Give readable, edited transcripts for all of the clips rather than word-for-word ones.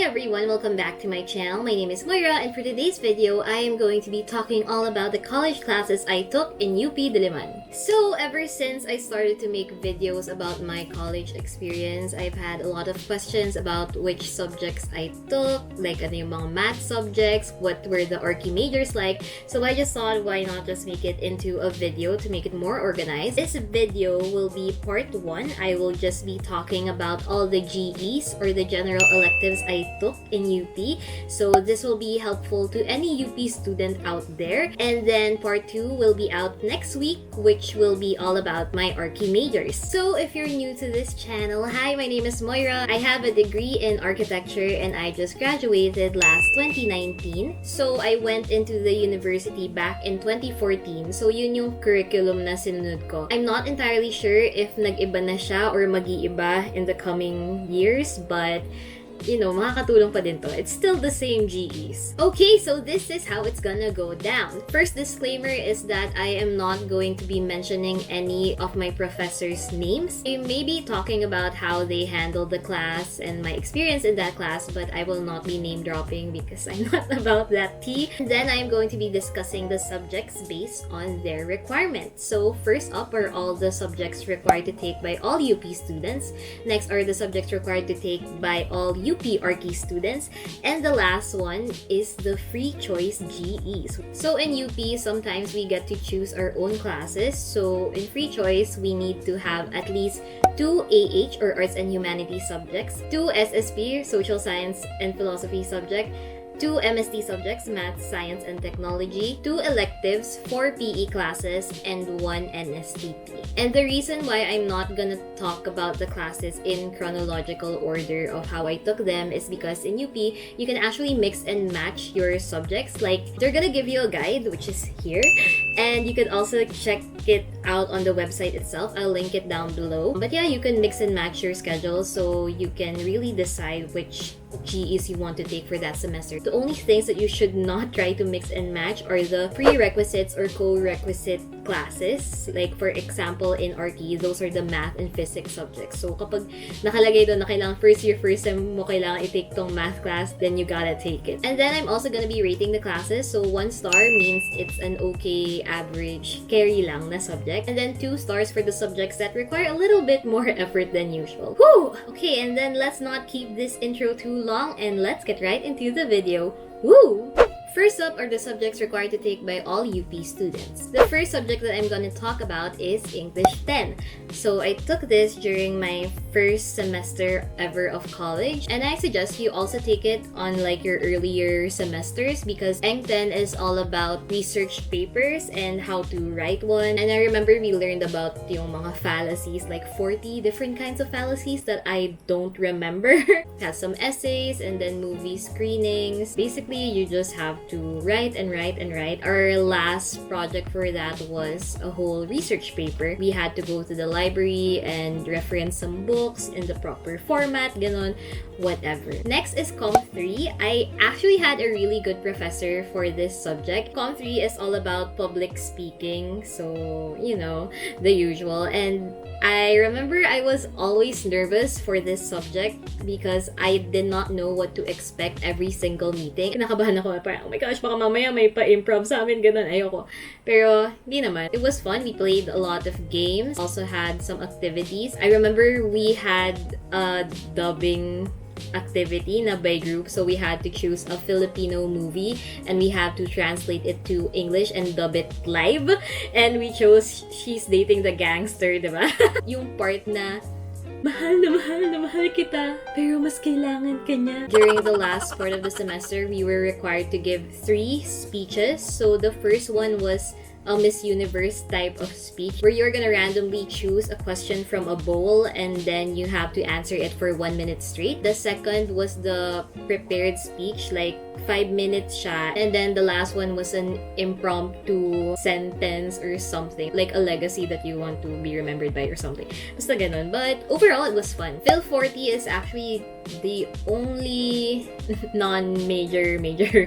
everyone, welcome back to my channel. My name is Moira, and for today's video, I am going to be talking all about the college classes I took in UP Diliman. So ever since I started to make videos about my college experience, I've had a lot of questions about which subjects I took, like ano yung mga math subjects, what were the Arki majors like. So I just thought, why not just make it into a video to make it more organized. This video will be part 1. I will just be talking about all the GEs or the general electives I took in UP. So this will be helpful to any UP student out there. And then part 2 will be out next week, which will be all about my Arki majors. So if you're new to this channel, hi, my name is Moira. I have a degree in architecture and I just graduated last 2019. So I went into the university back in 2014. So yun yung curriculum na sinunod ko. I'm not entirely sure if nag-iba na siya or mag-iiba in the coming years, but you know, makakatulong pa din to. It's still the same GEs. Okay, so this is how it's gonna go down. First disclaimer is that I am not going to be mentioning any of my professors' names. I may be talking about how they handled the class and my experience in that class, but I will not be name dropping because I'm not about that tea. And then I'm going to be discussing the subjects based on their requirements. So first up are all the subjects required to take by all UP students. Next are the subjects required to take by all UP Arki students, and the last one is the free choice GEs. So in UP, sometimes we get to choose our own classes. So in free choice, we need to have at least 2 AH or Arts and Humanities subjects, 2 SSP, Social Science and Philosophy subject, 2 MST subjects, Math, Science, and Technology, 2 electives, 4 PE classes, and 1 NSTP. And the reason why I'm not gonna talk about the classes in chronological order of how I took them is because in UP, you can actually mix and match your subjects. Like, they're gonna give you a guide, which is here, and you can also check it out on the website itself. I'll link it down below. But yeah, you can mix and match your schedule so you can really decide which GEs you want to take for that semester. The only things that you should not try to mix and match are the prerequisites or co-requisite classes. Like for example, in Arki, those are the math and physics subjects. So kapag nakalagay doon na kailangan first year, first sem mo kailangan i-take tong math class, then you gotta take it. And then I'm also gonna be rating the classes. So 1 star means it's an okay, average, carry lang na subject. And then 2 stars for the subjects that require a little bit more effort than usual. Woo! Okay, and then let's not keep this intro too long and let's get right into the video. Woo! First up are the subjects required to take by all UP students. The first subject that I'm going to talk about is English 10. So I took this during my first semester ever of college, and I suggest you also take it on like your earlier semesters because Eng 10 is all about research papers and how to write one. And I remember we learned about yung mga fallacies, like 40 different kinds of fallacies that I don't remember. Had some essays and then movie screenings. Basically, you just have to write and write and write. Our last project for that was a whole research paper. We had to go to the library and reference some books in the proper format, ganon, whatever. Next is Com 3. I actually had a really good professor for this subject. Com 3 is all about public speaking, so you know, the usual. And I remember I was always nervous for this subject because I did not know what to expect every single meeting. Kinakabahan ako, parang, oh my gosh, baka mamaya may pa-improv sa amin, ganun, ayoko. Pero, hindi naman. It was fun. We played a lot of games, also had some activities. I remember we had a dubbing activity na by group, so we had to choose a Filipino movie and we had to translate it to English and dub it live, and we chose She's Dating the Gangster, diba? Yung part na mahal na mahal kita, pero mas kailangan ka niya. During the last part of the semester, we were required to give 3 speeches. So the first one was a Miss Universe type of speech where you're gonna randomly choose a question from a bowl and then you have to answer it for 1 minute straight. The second was the prepared speech, like 5 minutes siya. And then the last one was an impromptu sentence or something. Like a legacy that you want to be remembered by or something. Basta ganun. But overall, it was fun. Phil 40 is actually the only non-major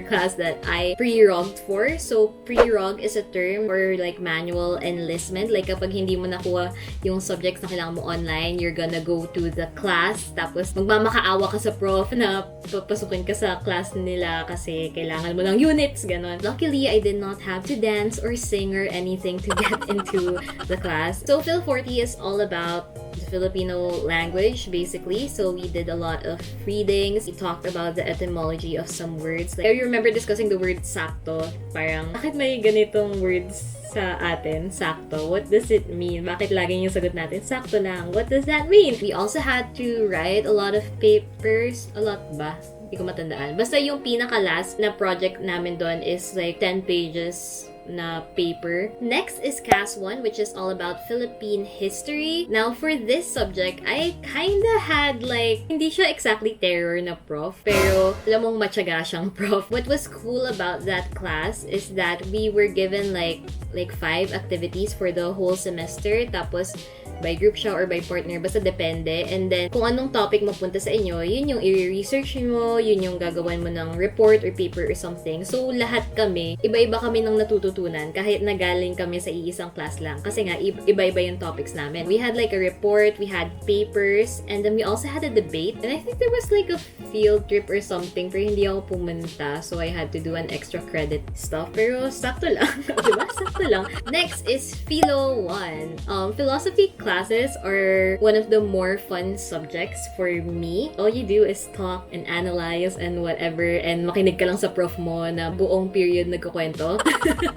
class that I pre-rogged for. So, pre-rog is a term for like manual enlistment. Like kapag hindi mo nakuha yung subjects na kailangan mo online, you're gonna go to the class. Tapos, magmamakaawa ka sa prof na papasukin ka sa class nila kasi kailangan mo ng units, ganon. Luckily, I did not have to dance or sing or anything to get into the class. So, Phil 40 is all about the Filipino language, basically. So, we did a lot of readings. We talked about the etymology of some words. Like, I remember discussing the word sakto. Parang, bakit may ganitong words sa atin? Sakto. What does it mean? Bakit laging yung sagot natin? Sakto lang. What does that mean? We also had to write a lot of papers. A lot ba? Hindi ko matandaan. Basta yung pinaka-last na project namin doon is like 10 pages na paper. Next is CAS 1, which is all about Philippine history. Now, for this subject, I kinda had like, hindi siya exactly terror na prof, pero alam mong matyaga siyang prof. What was cool about that class is that we were given like 5 activities for the whole semester. Tapos, by group siya or by partner, basta depende. And then, kung anong topic mapunta sa inyo, yun yung i-research mo, yun yung gagawan mo ng report or paper or something. So, lahat kami, iba-iba kami ng natututunan kahit nagaling kami sa iisang class lang. Kasi nga, iba-iba yung topics namin. We had like a report, we had papers, and then we also had a debate. And I think there was like a field trip or something, pero hindi ako pumunta. So, I had to do an extra credit stuff. Pero, sakto lang. Diba? Sakto lang. Next is Philo 1. Philosophy classes are one of the more fun subjects for me. All you do is talk and analyze and whatever, and makinig ka lang sa prof mo na buong period nagkukwento.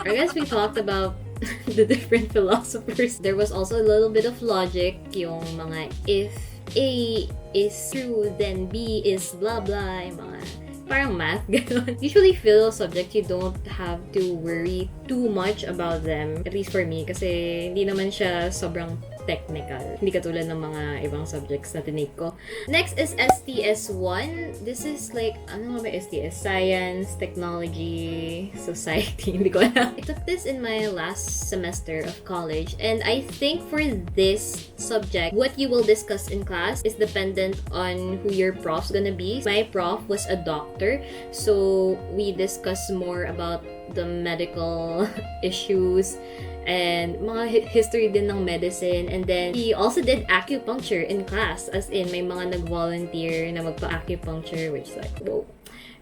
I guess we talked about the different philosophers. There was also a little bit of logic, yung mga if A is true, then B is blah blah, yung mga parang math, gano'n. Usually, philo subject, you don't have to worry too much about them. At least for me, kasi hindi naman siya sobrang technical. Hindi katulad ng mga ibang subjects na tinake ko. Next is STS1. This is like, ano nga ba STS? Science, Technology, Society. Hindi ko alam. I took this in my last semester of college, and I think for this subject, what you will discuss in class is dependent on who your prof's gonna be. My prof was a doctor, so we discussed more about the medical issues and mga history din ng medicine. And then, he also did acupuncture in class. As in, may mga nag-volunteer na magpa-acupuncture, which is like, whoa.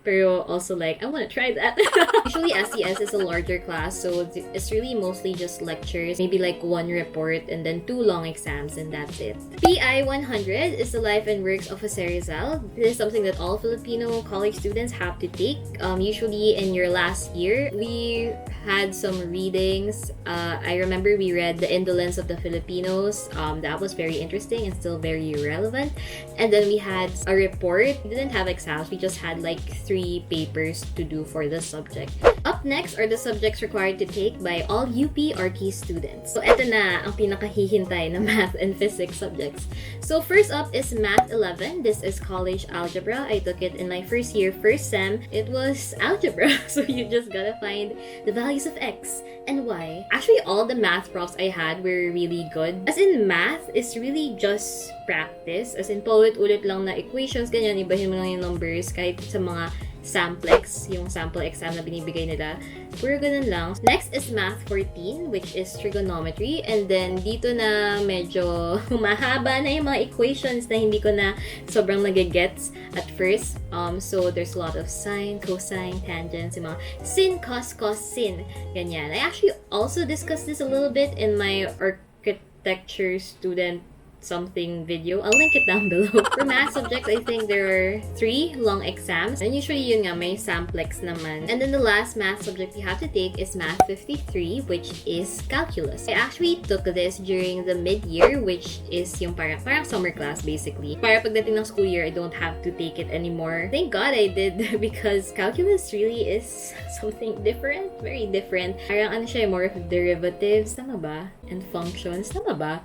Pero also like, I want to try that. Usually, SES is a larger class, so it's really mostly just lectures, maybe like 1 report, and then 2 long exams, and that's it. PI 100 is the life and works of Jose Rizal. This is something that all Filipino college students have to take. Usually in your last year, we had some readings. I remember we read The Indolence of the Filipinos. That was very interesting and still very relevant. And then we had a report. We didn't have exams. We just had like 3 papers to do for the subject. Up next are the subjects required to take by all UP Arki students. So, eto na ang pinakahihintay na math and physics subjects. So, first up is Math 11. This is college algebra. I took it in my first year, first sem. It was algebra. So, you just gotta find the values of X and Y. Actually, all the math profs I had were really good. As in, math is really just practice. As in, paulit-ulit lang na equations, ganyan, ibahin mo lang yung numbers kahit sa mga samplex, yung sample exam na binibigay nila. Puro ganun lang. Next is Math 14, which is trigonometry. And then, dito na medyo mahaba na yung mga equations na hindi ko na sobrang nagigets at first. So, there's a lot of sine, cosine, tangents, yung mga sin, cos, sin. Ganyan. I actually also discussed this a little bit in my architecture student something video. I'll link it down below. For math subjects, I think there are 3 long exams. And usually yun nga, may samplex naman. And then the last math subject you have to take is Math 53, which is calculus. I actually took this during the mid-year, which is yung parang summer class basically. Para pagdating ng school year, I don't have to take it anymore. Thank God I did because calculus really is something different. Very different. Parang ano siya, more of derivatives. Tama ba? And functions. Tama ba?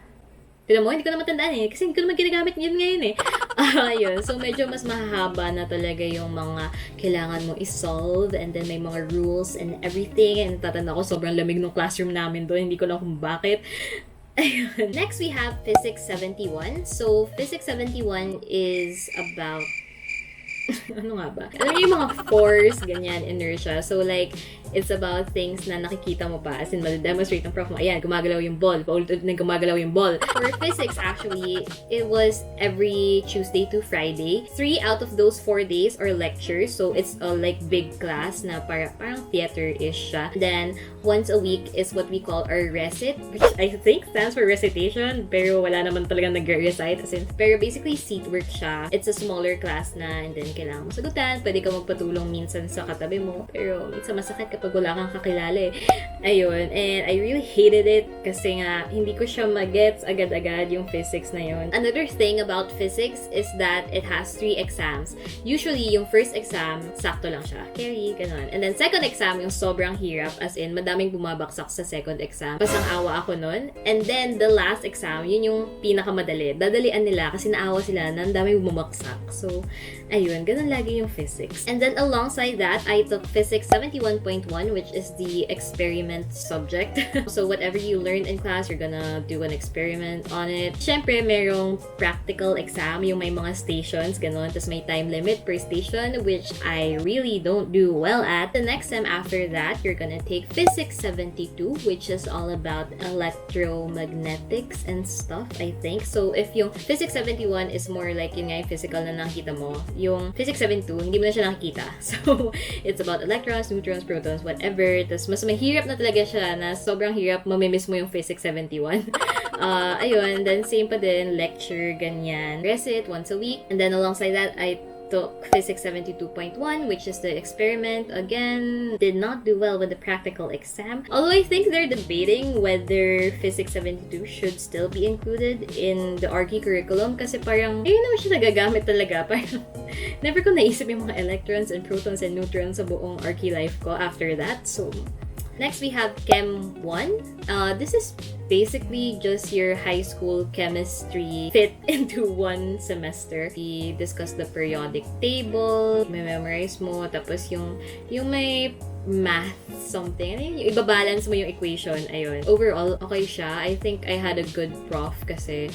Tignan mo, hindi ko na matandaan kasi hindi ko naman ginagamit yun ngayon Ayun. So, medyo mas mahahaba na talaga yung mga kailangan mo i-solve, and then may mga rules and everything. And tatanda ko, sobrang lamig ng classroom namin doon. Hindi ko lang kung bakit. Ayun. Next, we have Physics 71. So, Physics 71 is about ano nga ba? Alam niyo yung mga force, ganyan, inertia. So, like, it's about things na nakikita mo pa. As in, demonstrate ng prof mo, ayan, gumagalaw yung ball. Paulit-ulit na gumagalaw yung ball. For physics, actually, it was every Tuesday to Friday. 3 out of those 4 days are lectures. So, it's a, like, big class na parang theater-ish siya. Then, once a week is what we call our recit, which I think stands for recitation, pero wala naman talagang nag-recite. As in, pero basically, seat work siya. It's a smaller class na, and then kailangan mo sagutan. Pwede ka magpatulong minsan sa katabi mo, pero minsan masakit kapag wala kang kakilala eh. Ayun. And I really hated it kasi nga, hindi ko siya magets agad-agad yung physics na yun. Another thing about physics is that it has 3 exams. Usually, yung first exam, sakto lang siya. Carry, ganun. And then second exam, yung sobrang hirap, as in, madaming bumabaksak sa second exam. Pasang awa ako nun. And then, the last exam, yun yung pinakamadali. Dadalian nila kasi naawa sila na ang daming bumabaksak. So, ayun, ganun lagi yung physics. And then alongside that, I took physics 71.1, which is the experiment subject. So whatever you learned in class, you're gonna do an experiment on it. Syempre, merong practical exam, yung may mga stations, ganun. Tapos may time limit per station, which I really don't do well at. The next sem after that, you're gonna take physics 72, which is all about electromagnetics and stuff, I think. So if yung physics 71 is more like yung physical na nakita mo, yung physics 72, hindi mo na siya nakikita. So, it's about electrons, neutrons, protons, whatever. Tapos, mas mahirap na talaga siya na sobrang hirap, mamimiss mo yung physics 71. Ayun, then same pa din, lecture, ganyan. Recit, once a week. And then alongside that, I took physics 72.1, which is the experiment. Again, did not do well with the practical exam. Although I think they're debating whether physics 72 should still be included in the Arki curriculum kasi parang, yun naman siya nagagamit talaga. Parang, never ko naisip yung mga electrons and protons and neutrons sa buong Arki life ko after that. So, next we have Chem 1. This is basically just your high school chemistry fit into one semester. We discuss the periodic table, may memorize mo, tapos yung may math something, yung ibabalance mo yung equation, ayun. Overall, okay siya. I think I had a good prof kasi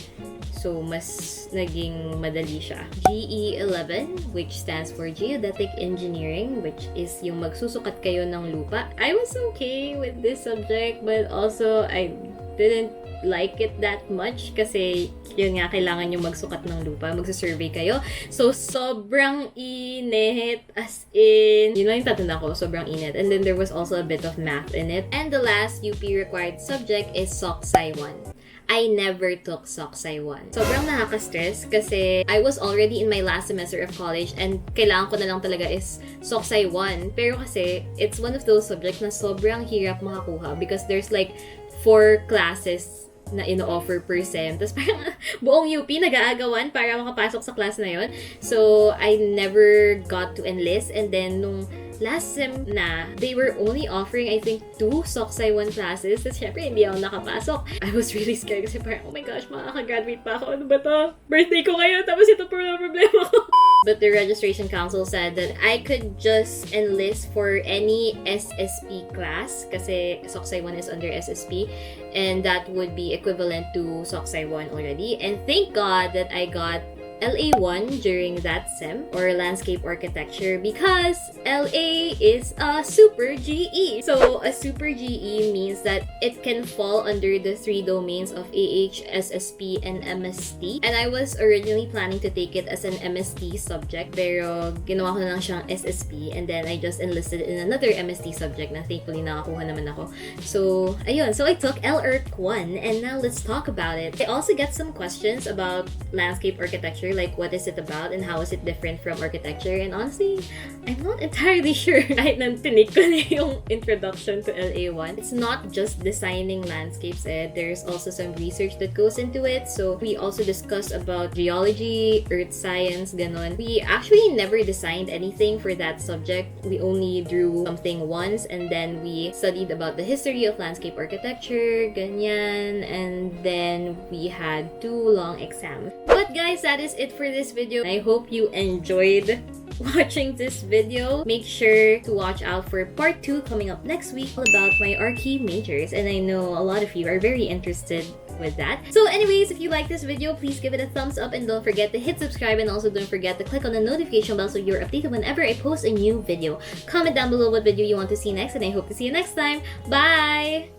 so mas naging madali siya. GE11, which stands for Geodetic Engineering, which is yung magsusukat kayo ng lupa. I was okay with this subject, but also I didn't like it that much kasi yun nga, kailangan yung magsukat ng lupa, magsasurvey kayo. So, sobrang init, as in, yun lang yung tatanda ko, sobrang init. And then there was also a bit of math in it. And the last UP required subject is Soc Sci 1. I never took Soc Sci 1. Sobrang nakaka-stress kasi I was already in my last semester of college and kailangan ko na lang talaga is Soc Sci 1. Pero kasi, it's one of those subjects na sobrang hirap makakuha because there's like 4 classes na ino-offer per sem. Tapos parang buong UP nag-aagawan para makapasok sa class na yon. So, I never got to enlist. And then, nung last sem na, they were only offering, I think, 2 Soc Sci 1 classes. Tapos, syempre, hindi ako nakapasok. I was really scared kasi parang, oh my gosh, makaka-graduate pa ako. Ano ba to? Birthday ko ngayon, tapos ito pa na problema ko. But the registration council said that I could just enlist for any SSP class kasi Soc Sci 1 is under SSP and that would be equivalent to Soc Sci 1 already. And thank God that I got LA1 during that sem, or landscape architecture, because LA is a super GE. So a super GE means that it can fall under the 3 domains of AH, SSP, and MST. And I was originally planning to take it as an MST subject, pero ginawa ko na lang siyang SSP, and then I just enlisted in another MST subject na thankfully nakakuha naman ako. So, ayun. So I took LERC 1, and now let's talk about it. I also get some questions about landscape architecture, like what is it about and how is it different from architecture, and honestly, I'm not entirely sure. Kahit nang tinik ko na yung introduction to LA1. It's not just designing landscapes, there's also some research that goes into it. So we also discuss about geology, earth science, ganon. We actually never designed anything for that subject. We only drew something once, and then we studied about the history of landscape architecture, ganyan, and then we had 2 long exams. But But guys, that is it for this video. I hope you enjoyed watching this video. Make sure to watch out for part 2 coming up next week, all about my Arki majors, and I know a lot of you are very interested with that. So anyways, if you like this video, please give it a thumbs up and don't forget to hit subscribe, and also don't forget to click on the notification bell so you're updated whenever I post a new video. Comment down below what video you want to see next, and I hope to see you next time. Bye!